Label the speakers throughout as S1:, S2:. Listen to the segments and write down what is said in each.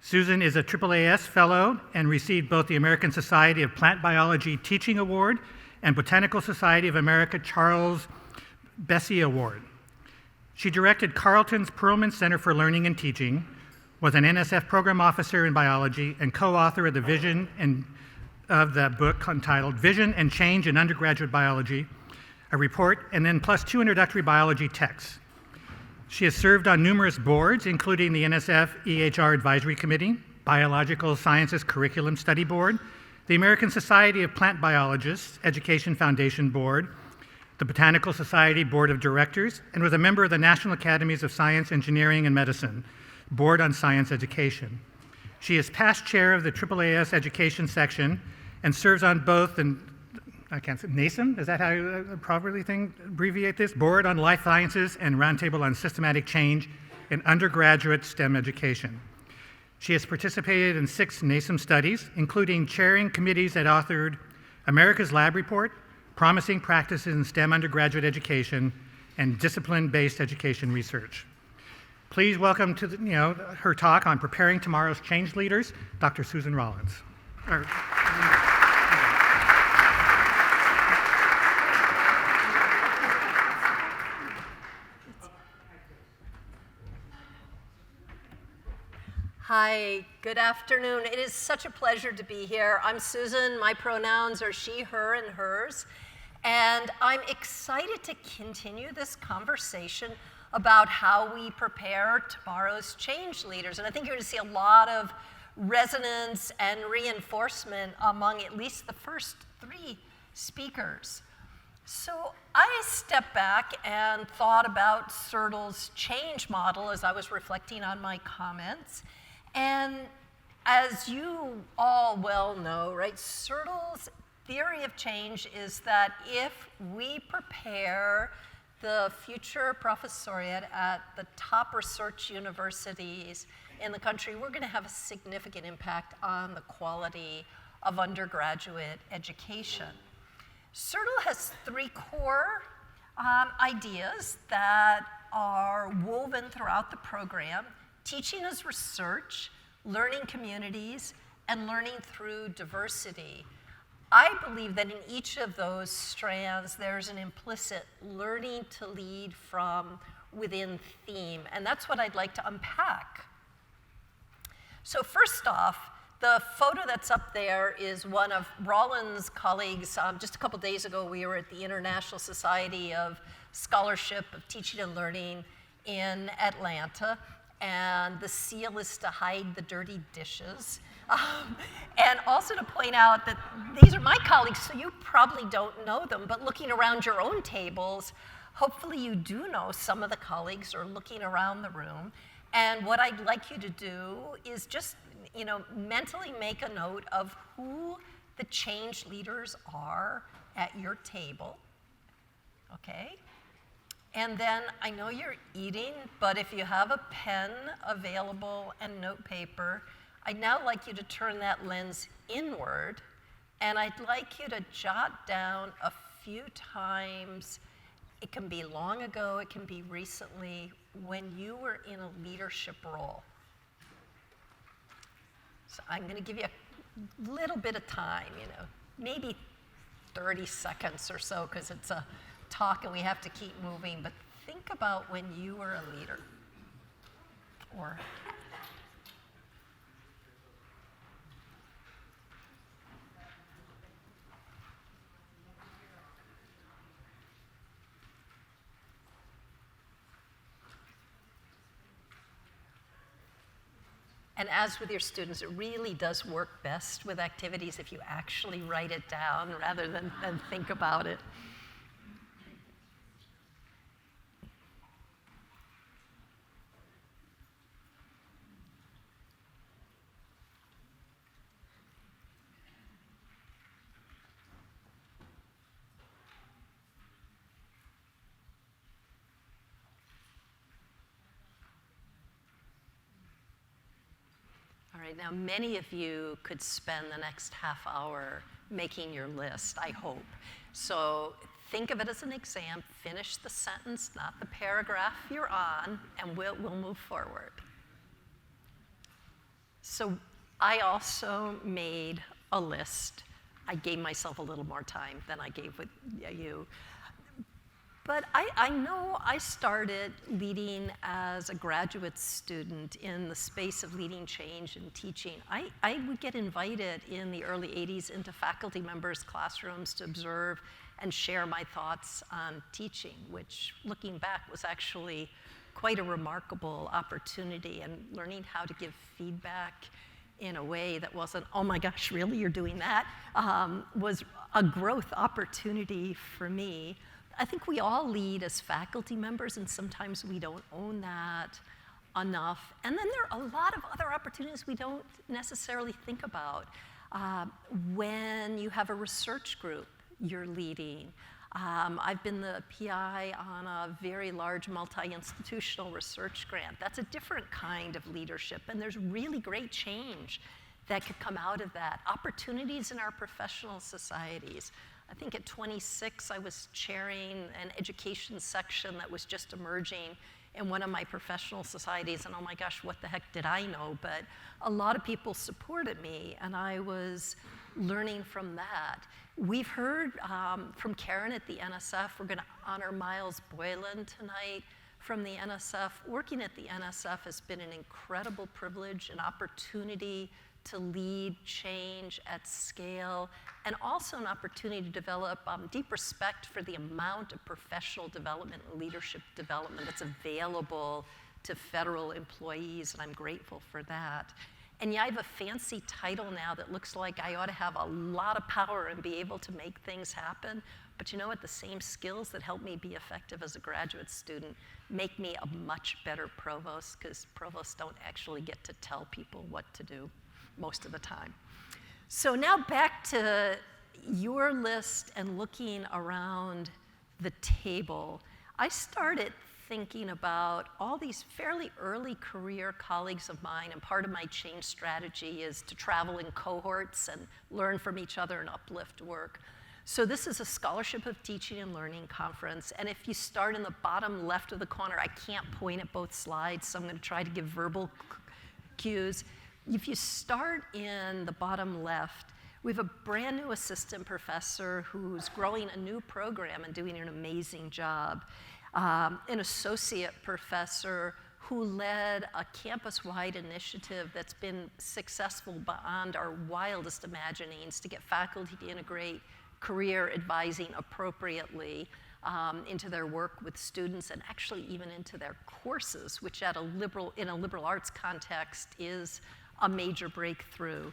S1: Susan is a AAAS Fellow and received both the American Society of Plant Biology Teaching Award and Botanical Society of America Charles Bessey Award. She directed Carleton's Perelman Center for Learning and Teaching, was an NSF program officer in biology, and co-author of the vision and of the book entitled Vision and Change in Undergraduate Biology, a report, and then plus 2 introductory biology texts. She has served on numerous boards, including the NSF EHR Advisory Committee, Biological Sciences Curriculum Study Board, the American Society of Plant Biologists Education Foundation Board, the Botanical Society Board of Directors, and was a member of the National Academies of Science, Engineering, and Medicine Board on Science Education. She is past chair of the AAAS Education Section and serves on both I can't say, NASEM, is that how you properly abbreviate this? Board on Life Sciences and Roundtable on Systematic Change in Undergraduate STEM Education. She has participated in 6 NASEM studies, including chairing committees that authored America's Lab Report, Promising Practices in STEM Undergraduate Education, and Discipline-Based Education Research. Please welcome to her talk on preparing tomorrow's change leaders, Dr. Susan Rollins.
S2: Hi, good afternoon. It is such a pleasure to be here. I'm Susan. My pronouns are she, her, and hers. And I'm excited to continue this conversation about how we prepare tomorrow's change leaders. And I think you're going to see a lot of resonance and reinforcement among at least the first 3 speakers. So I stepped back and thought about CERTL's change model as I was reflecting on my comments. And as you all well know, right, CERTL's theory of change is that if we prepare the future professoriate at the top research universities in the country, we're going to have a significant impact on the quality of undergraduate education. CERTL has 3 core ideas that are woven throughout the program: teaching as research, learning communities, and learning through diversity. I believe that in each of those strands, there's an implicit learning to lead from within theme, and that's what I'd like to unpack. So first off, the photo that's up there is one of Rollins' colleagues. Just a couple days ago, we were at the International Society of Scholarship of Teaching and Learning in Atlanta, and the seal is to hide the dirty dishes. And also to point out that these are my colleagues, so you probably don't know them, but looking around your own tables, hopefully you do know some of the colleagues or looking around the room. And what I'd like you to do is just, mentally make a note of who the change leaders are at your table, okay? And then I know you're eating, but if you have a pen available and note paper, I'd now like you to turn that lens inward, and I'd like you to jot down a few times. It can be long ago, it can be recently, when you were in a leadership role. So I'm going to give you a little bit of time, maybe 30 seconds or so, because it's a talk and we have to keep moving, but think about when you were a leader. Or and as with your students, it really does work best with activities if you actually write it down rather than think about it. All right, now many of you could spend the next half hour making your list, I hope. So think of it as an exam. Finish the sentence, not the paragraph you're on, and we'll move forward. So I also made a list. I gave myself a little more time than I gave with you. But I know I started leading as a graduate student in the space of leading change and teaching. I would get invited in the early 80s into faculty members' classrooms to observe and share my thoughts on teaching, which, looking back, was actually quite a remarkable opportunity, and learning how to give feedback in a way that wasn't, oh my gosh, really, you're doing that, was a growth opportunity for me. I think we all lead as faculty members, and sometimes we don't own that enough. And then there are a lot of other opportunities we don't necessarily think about. When you have a research group you're leading. I've been the PI on a very large multi-institutional research grant. That's a different kind of leadership, and there's really great change that could come out of that. Opportunities in our professional societies. I think at 26, I was chairing an education section that was just emerging in one of my professional societies, and oh my gosh, what the heck did I know? But a lot of people supported me, and I was learning from that. We've heard from Karen at the NSF. We're going to honor Miles Boylan tonight from the NSF. Working at the NSF has been an incredible privilege, an opportunity to lead change at scale, and also an opportunity to develop deep respect for the amount of professional development and leadership development that's available to federal employees, and I'm grateful for that. And yeah, I have a fancy title now that looks like I ought to have a lot of power and be able to make things happen. But you know what? The same skills that helped me be effective as a graduate student make me a much better provost, because provosts don't actually get to tell people what to do most of the time. So now back to your list and looking around the table. I started thinking about all these fairly early career colleagues of mine, and part of my change strategy is to travel in cohorts and learn from each other and uplift work. So this is a Scholarship of Teaching and Learning conference, and if you start in the bottom left of the corner, I can't point at both slides, so I'm going to try to give verbal cues. If you start in the bottom left, we have a brand new assistant professor who's growing a new program and doing an amazing job. An associate professor who led a campus-wide initiative that's been successful beyond our wildest imaginings to get faculty to integrate career advising appropriately into their work with students, and actually even into their courses, which in a liberal arts context is a major breakthrough.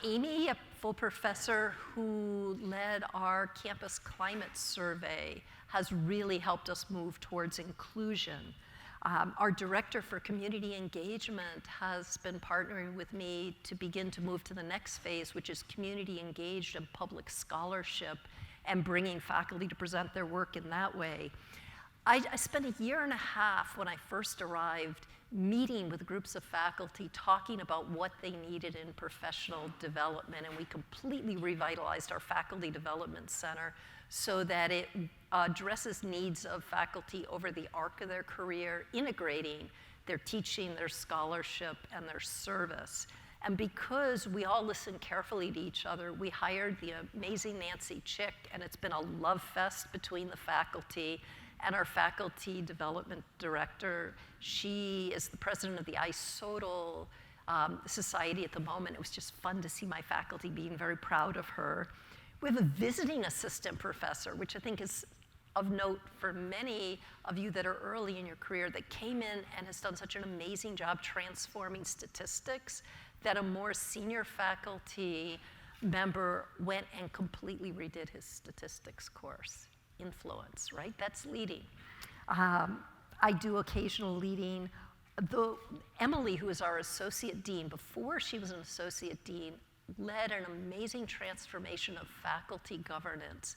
S2: Amy, a full professor who led our campus climate survey, has really helped us move towards inclusion. Our director for community engagement has been partnering with me to begin to move to the next phase, which is community engaged and public scholarship, and bringing faculty to present their work in that way. I spent a year and a half when I first arrived meeting with groups of faculty, talking about what they needed in professional development, and we completely revitalized our Faculty Development Center so that it addresses needs of faculty over the arc of their career, integrating their teaching, their scholarship, and their service. And because we all listen carefully to each other, we hired the amazing Nancy Chick, and it's been a love fest between the faculty and our faculty development director. She is the president of the ISOTL Society at the moment. It was just fun to see my faculty being very proud of her. We have a visiting assistant professor, which I think is of note for many of you that are early in your career, that came in and has done such an amazing job transforming statistics that a more senior faculty member went and completely redid his statistics course. Influence, right? That's leading. I do occasional leading. Emily, who is our associate dean, before she was an associate dean, led an amazing transformation of faculty governance.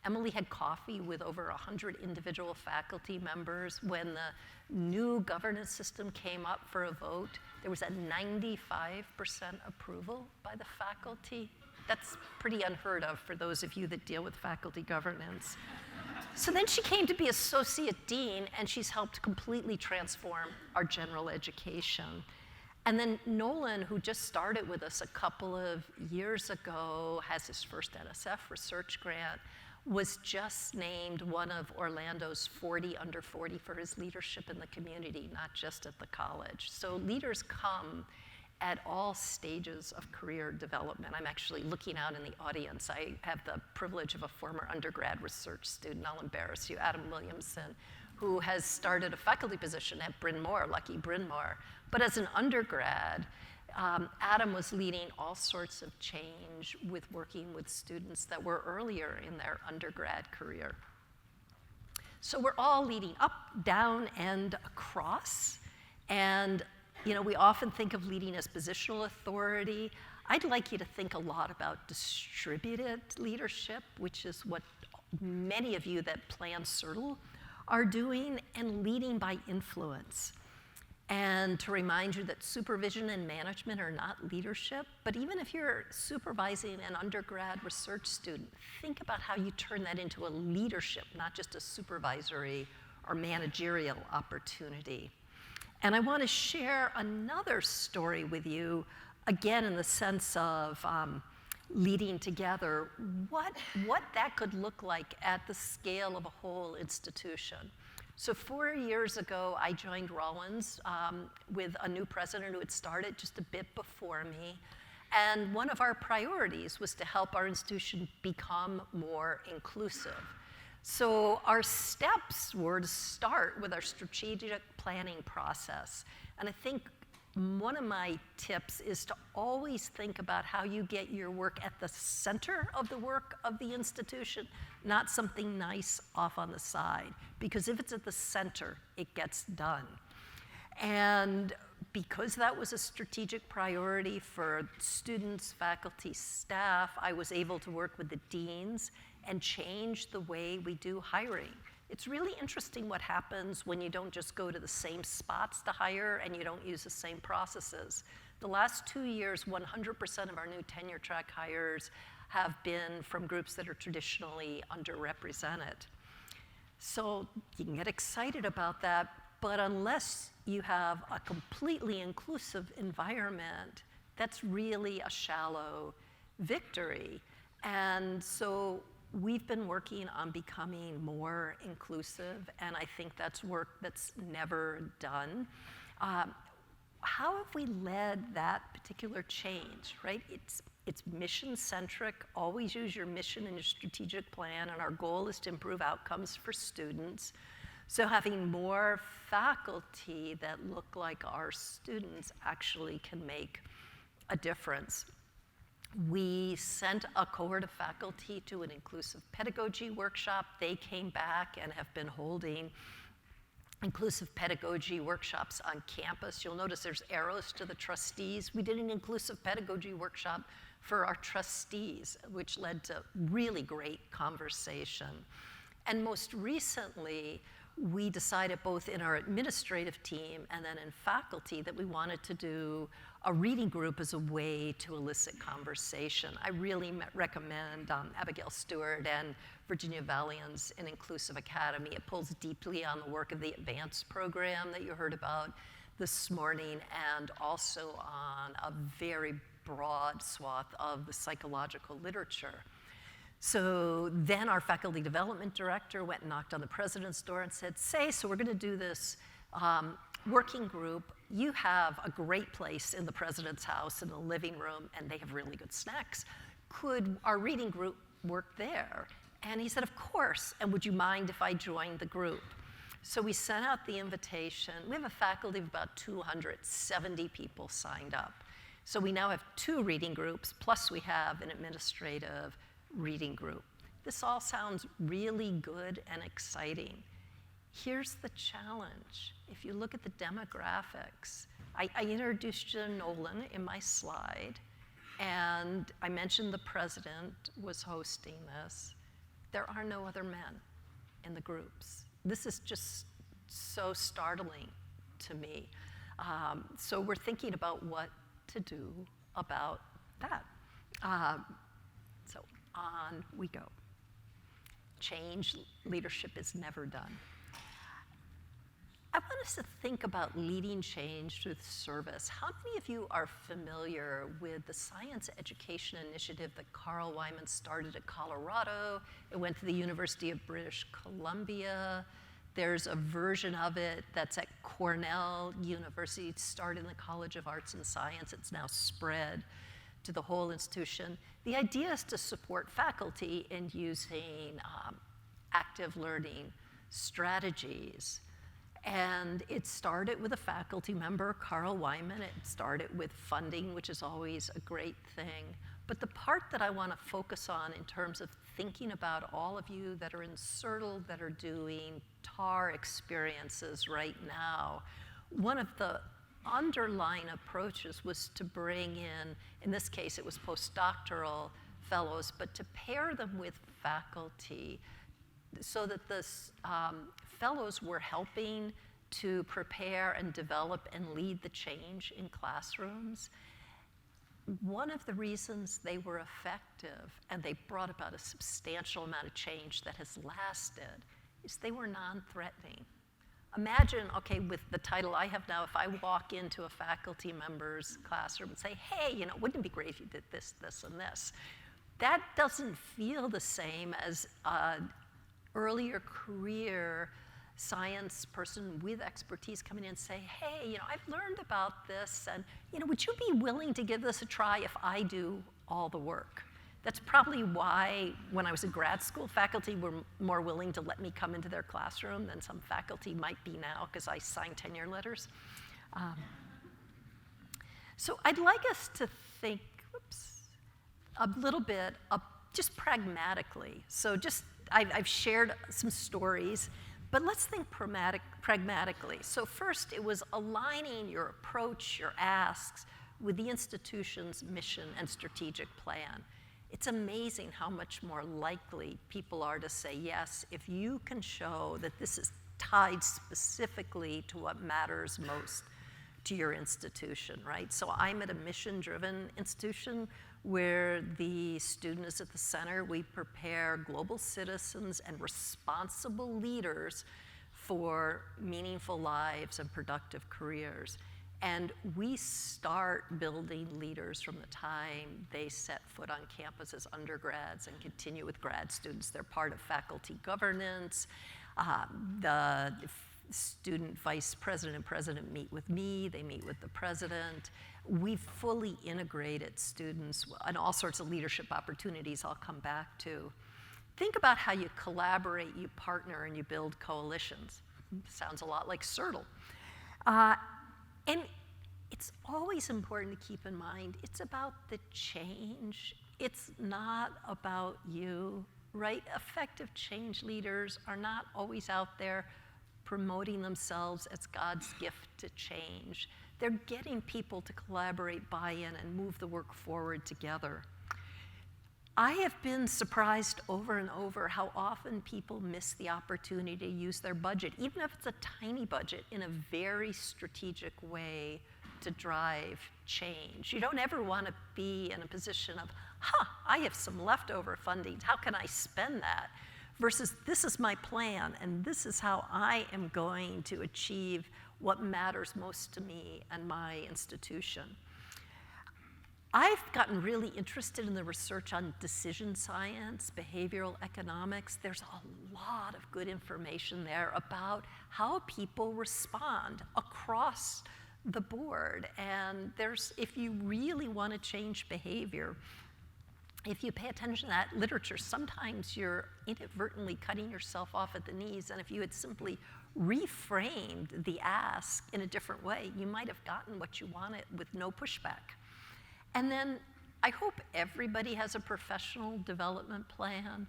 S2: Emily had coffee with over 100 individual faculty members. When the new governance system came up for a vote, there was a 95% approval by the faculty. That's pretty unheard of for those of you that deal with faculty governance. So then she came to be associate dean, and she's helped completely transform our general education. And then Nolan, who just started with us a couple of years ago, has his first NSF research grant, was just named one of Orlando's 40 under 40 for his leadership in the community, not just at the college. So leaders come at all stages of career development. I'm actually looking out in the audience. I have the privilege of a former undergrad research student, I'll embarrass you, Adam Williamson, who has started a faculty position at Bryn Mawr, lucky Bryn Mawr. But as an undergrad, Adam was leading all sorts of change with working with students that were earlier in their undergrad career. So we're all leading up, down, and across. And we often think of leading as positional authority. I'd like you to think a lot about distributed leadership, which is what many of you that plan CERTL are doing, and leading by influence. And to remind you that supervision and management are not leadership, but even if you're supervising an undergrad research student, think about how you turn that into a leadership, not just a supervisory or managerial opportunity. And I want to share another story with you, again in the sense of leading together, what that could look like at the scale of a whole institution. So 4 years ago, I joined Rollins with a new president who had started just a bit before me. And one of our priorities was to help our institution become more inclusive. So our steps were to start with our strategic planning process. And I think one of my tips is to always think about how you get your work at the center of the work of the institution, not something nice off on the side. Because if it's at the center, it gets done. And because that was a strategic priority for students, faculty, staff, I was able to work with the deans and change the way we do hiring. It's really interesting what happens when you don't just go to the same spots to hire and you don't use the same processes. The last 2 years, 100% of our new tenure track hires have been from groups that are traditionally underrepresented. So you can get excited about that, but unless you have a completely inclusive environment, that's really a shallow victory. And so we've been working on becoming more inclusive, and I think that's work that's never done. How have we led that particular change, right? It's mission-centric, always use your mission in your strategic plan, and our goal is to improve outcomes for students. So having more faculty that look like our students actually can make a difference. We sent a cohort of faculty to an inclusive pedagogy workshop. They came back and have been holding inclusive pedagogy workshops on campus. You'll notice there's arrows to the trustees. We did an inclusive pedagogy workshop for our trustees, which led to really great conversation. And most recently, we decided both in our administrative team and then in faculty that we wanted to do a reading group as a way to elicit conversation. I really recommend Abigail Stewart and Virginia Valian's An Inclusive Academy. It pulls deeply on the work of the advanced program that you heard about this morning, and also on a very broad swath of the psychological literature. So then our faculty development director went and knocked on the president's door and said, so we're going to do this working group. You have a great place in the president's house in the living room, and they have really good snacks. Could our reading group work there? And he said, of course, and would you mind if I joined the group? So we sent out the invitation. We have a faculty of about 270 people signed up. So we now have 2 reading groups, plus we have an administrative reading group. This all sounds really good and exciting. Here's the challenge. If you look at the demographics, I introduced you to Nolan in my slide, and I mentioned the president was hosting this. There are no other men in the groups. This is just so startling to me. So we're thinking about what to do about that. So on we go. Change leadership is never done. I want us to think about leading change through service. How many of you are familiar with the Science Education Initiative that Carl Wyman started at Colorado? It went to the University of British Columbia. There's a version of it that's at Cornell University. It started in the College of Arts and Science. It's now spread to the whole institution. The idea is to support faculty in using active learning strategies. And it started with a faculty member, Carl Wyman. It started with funding, which is always a great thing. But the part that I want to focus on in terms of thinking about all of you that are in CERTL, that are doing TAR experiences right now, one of the underlying approaches was to bring in this case, it was postdoctoral fellows, but to pair them with faculty so that the fellows were helping to prepare and develop and lead the change in classrooms. One of the reasons they were effective and they brought about a substantial amount of change that has lasted is they were non-threatening. Imagine, okay, with the title I have now, if I walk into a faculty member's classroom and say, hey, wouldn't it be great if you did this, this, and this? That doesn't feel the same as an earlier career science person with expertise coming in and say, hey, I've learned about this, and would you be willing to give this a try if I do all the work? That's probably why when I was in grad school, faculty were more willing to let me come into their classroom than some faculty might be now, because I signed tenure letters. So I'd like us to think, a little bit, just pragmatically. So I've shared some stories, but let's think pragmatically. So first, it was aligning your approach, your asks, with the institution's mission and strategic plan. It's amazing how much more likely people are to say yes if you can show that this is tied specifically to what matters most to your institution, right? So I'm at a mission-driven institution where the student is at the center. We prepare global citizens and responsible leaders for meaningful lives and productive careers. And we start building leaders from the time they set foot on campus as undergrads and continue with grad students. They're part of faculty governance. The student vice president and president meet with me. They meet with the president. We've fully integrated students and all sorts of leadership opportunities I'll come back to. Think about how you collaborate, you partner, and you build coalitions. Sounds a lot like CERTL. And it's always important to keep in mind, it's about the change. It's not about you, right? Effective change leaders are not always out there promoting themselves as God's gift to change. They're getting people to collaborate, buy in, and move the work forward together. I have been surprised over and over how often people miss the opportunity to use their budget, even if it's a tiny budget, in a very strategic way to drive change. You don't ever want to be in a position of, I have some leftover funding. How can I spend that? Versus, this is my plan, and this is how I am going to achieve what matters most to me and my institution. I've gotten really interested in the research on decision science, behavioral economics. There's a lot of good information there about how people respond across the board. And if you really want to change behavior, if you pay attention to that literature, sometimes you're inadvertently cutting yourself off at the knees. And if you had simply reframed the ask in a different way, you might have gotten what you wanted with no pushback. And then I hope everybody has a professional development plan.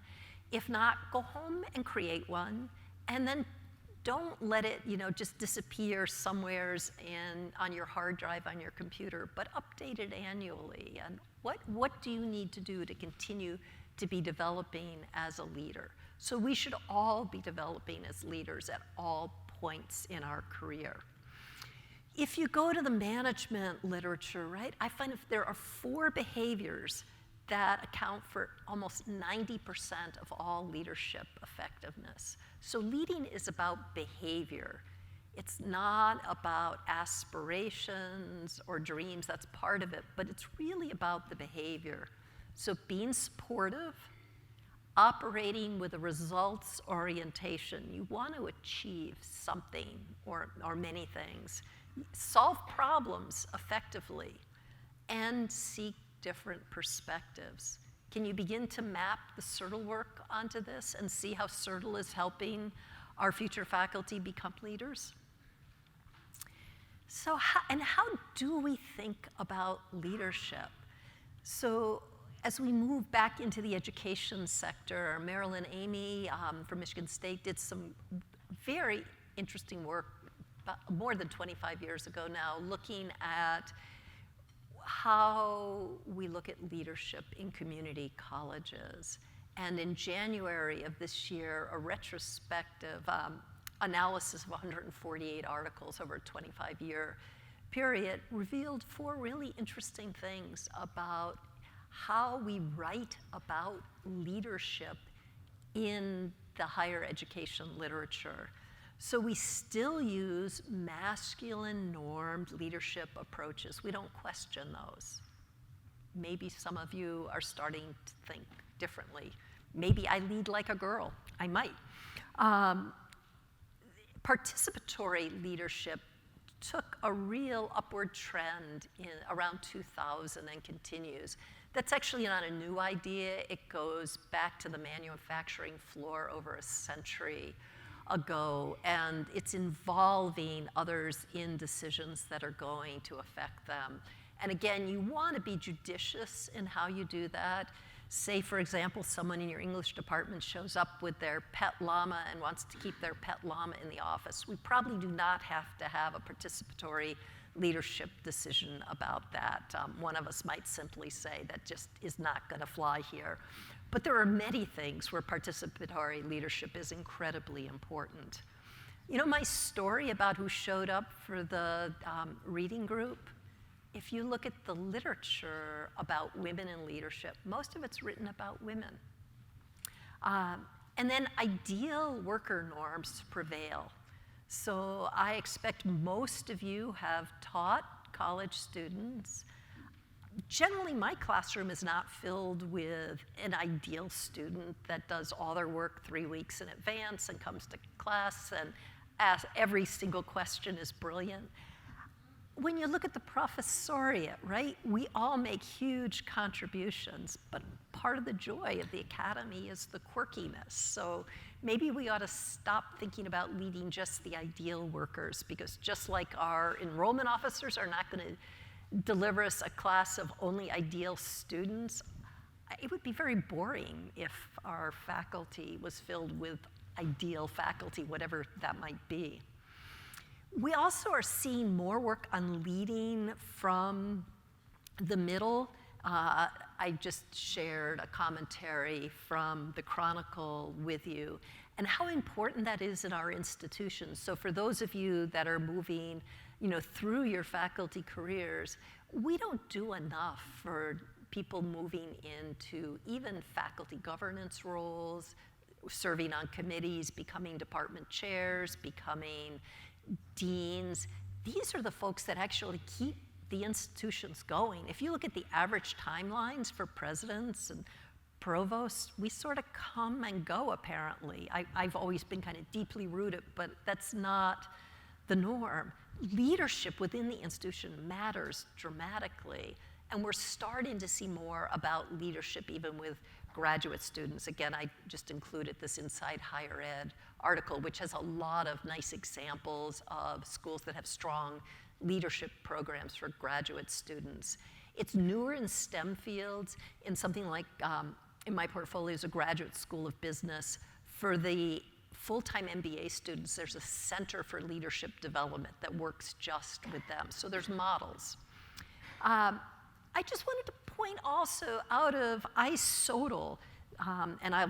S2: If not, go home and create one, and then don't let it just disappear somewheres on your hard drive on your computer, but update it annually. And what do you need to do to continue to be developing as a leader? So we should all be developing as leaders at all points in our career. If you go to the management literature, right, I find there are 4 behaviors that account for almost 90% of all leadership effectiveness. So leading is about behavior. It's not about aspirations or dreams, that's part of it, but it's really about the behavior. So being supportive, operating with a results orientation. You want to achieve something or many things. Solve problems effectively and seek different perspectives. Can you begin to map the CERTL work onto this and see how CERTL is helping our future faculty become leaders? So how do we think about leadership? So as we move back into the education sector, Marilyn Amy from Michigan State did some very interesting work more than 25 years ago now, looking at how we look at leadership in community colleges. And in January of this year, a retrospective analysis of 148 articles over a 25-year period revealed 4 really interesting things about how we write about leadership in the higher education literature. So we still use masculine normed leadership approaches. We don't question those. Maybe some of you are starting to think differently. Maybe I lead like a girl. I might. Participatory leadership took a real upward trend in around 2000 and continues. That's actually not a new idea. It goes back to the manufacturing floor over a century ago, and it's involving others in decisions that are going to affect them. And again, you want to be judicious in how you do that. Say, for example, someone in your English department shows up with their pet llama and wants to keep their pet llama in the office. We probably do not have to have a participatory leadership decision about that. One of us might simply say that just is not going to fly here. But there are many things where participatory leadership is incredibly important. You know my story about who showed up for the reading group? If you look at the literature about women in leadership, most of it's written about women. And then ideal worker norms prevail. So I expect most of you have taught college students. Generally, my classroom is not filled with an ideal student that does all their work 3 weeks in advance and comes to class and asks every single question is brilliant. When you look at the professoriate, right, we all make huge contributions, but part of the joy of the academy is the quirkiness. So maybe we ought to stop thinking about leading just the ideal workers, because just like our enrollment officers are not going to deliver us a class of only ideal students, it would be very boring if our faculty was filled with ideal faculty, whatever that might be. We also are seeing more work on leading from the middle. I just shared a commentary from the Chronicle with you and how important that is in our institutions. So for those of you that are moving, through your faculty careers, we don't do enough for people moving into even faculty governance roles, serving on committees, becoming department chairs, becoming deans. These are the folks that actually keep the institutions going. If you look at the average timelines for presidents and provosts, we sort of come and go, apparently. I've always been kind of deeply rooted, but that's not the norm. Leadership within the institution matters dramatically, and we're starting to see more about leadership even with graduate students. Again, I just included this Inside Higher Ed article, which has a lot of nice examples of schools that have strong leadership programs for graduate students. It's newer in STEM fields. In something like, in my portfolio is a Graduate School of Business. For the full-time MBA students, there's a Center for Leadership Development that works just with them. So there's models. I just wanted to point also out of ISOTL, and I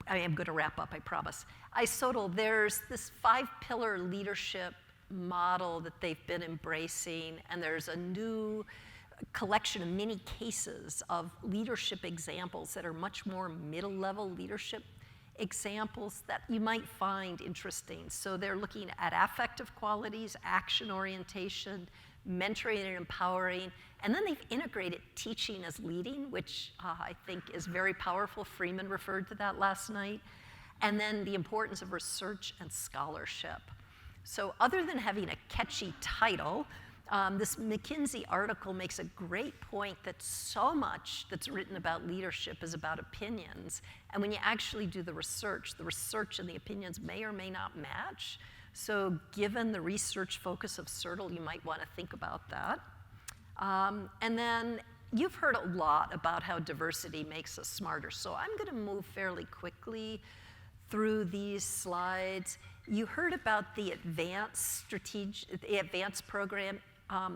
S2: am going to wrap up, I promise. ISOTL, there's this 5-pillar leadership model that they've been embracing, and there's a new collection of mini cases of leadership examples that are much more middle-level leadership examples that you might find interesting. So they're looking at affective qualities, action orientation, mentoring and empowering, and then they've integrated teaching as leading, which I think is very powerful. Freeman referred to that last night. And then the importance of research and scholarship. So other than having a catchy title, this McKinsey article makes a great point that so much that's written about leadership is about opinions. And when you actually do the research and the opinions may or may not match. So given the research focus of CERTL, you might want to think about that. And then you've heard a lot about how diversity makes us smarter. So I'm going to move fairly quickly through these slides. You heard about the advanced program.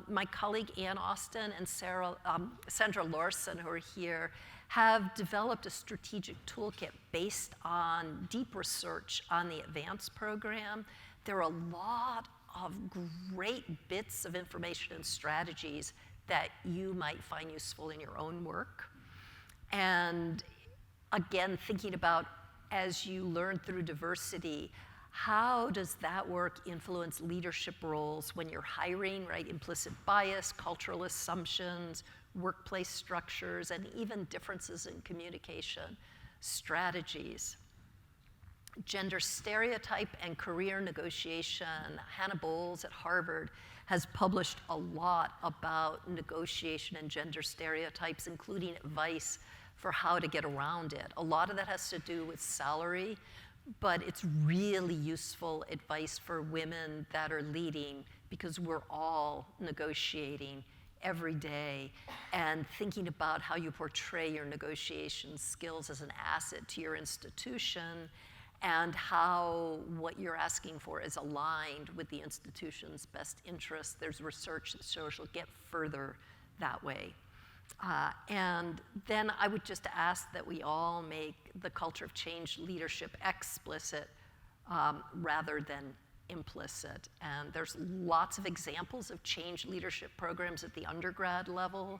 S2: My colleague Ann Austin and Sandra Larson, who are here, have developed a strategic toolkit based on deep research on the advanced program. There are a lot of great bits of information and strategies that you might find useful in your own work. And again, thinking about as you learn through diversity, how does that work influence leadership roles when you're hiring, right? Implicit bias, cultural assumptions, workplace structures, and even differences in communication strategies. Gender stereotype and career negotiation. Hannah Bowles at Harvard has published a lot about negotiation and gender stereotypes, including advice for how to get around it. A lot of that has to do with salary, but it's really useful advice for women that are leading because we're all negotiating every day and thinking about how you portray your negotiation skills as an asset to your institution and how what you're asking for is aligned with the institution's best interests. There's research that shows you'll get further that way. And then I would just ask that we all make the culture of change leadership explicit rather than implicit. And there's lots of examples of change leadership programs at the undergrad level.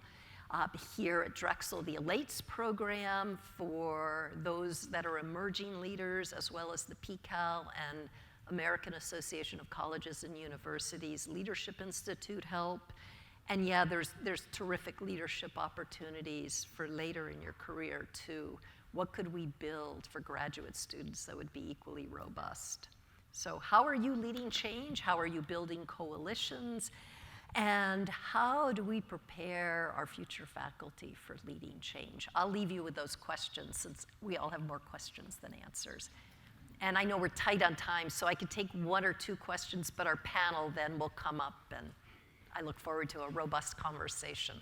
S2: Here at Drexel, the ELATES program for those that are emerging leaders, as well as the PCAL and American Association of Colleges and Universities Leadership Institute help. And yeah, there's terrific leadership opportunities for later in your career too. What could we build for graduate students that would be equally robust? So how are you leading change? How are you building coalitions? And how do we prepare our future faculty for leading change? I'll leave you with those questions since we all have more questions than answers. And I know we're tight on time, so I could take one or two questions, but our panel then will come up, and I look forward to a robust conversation.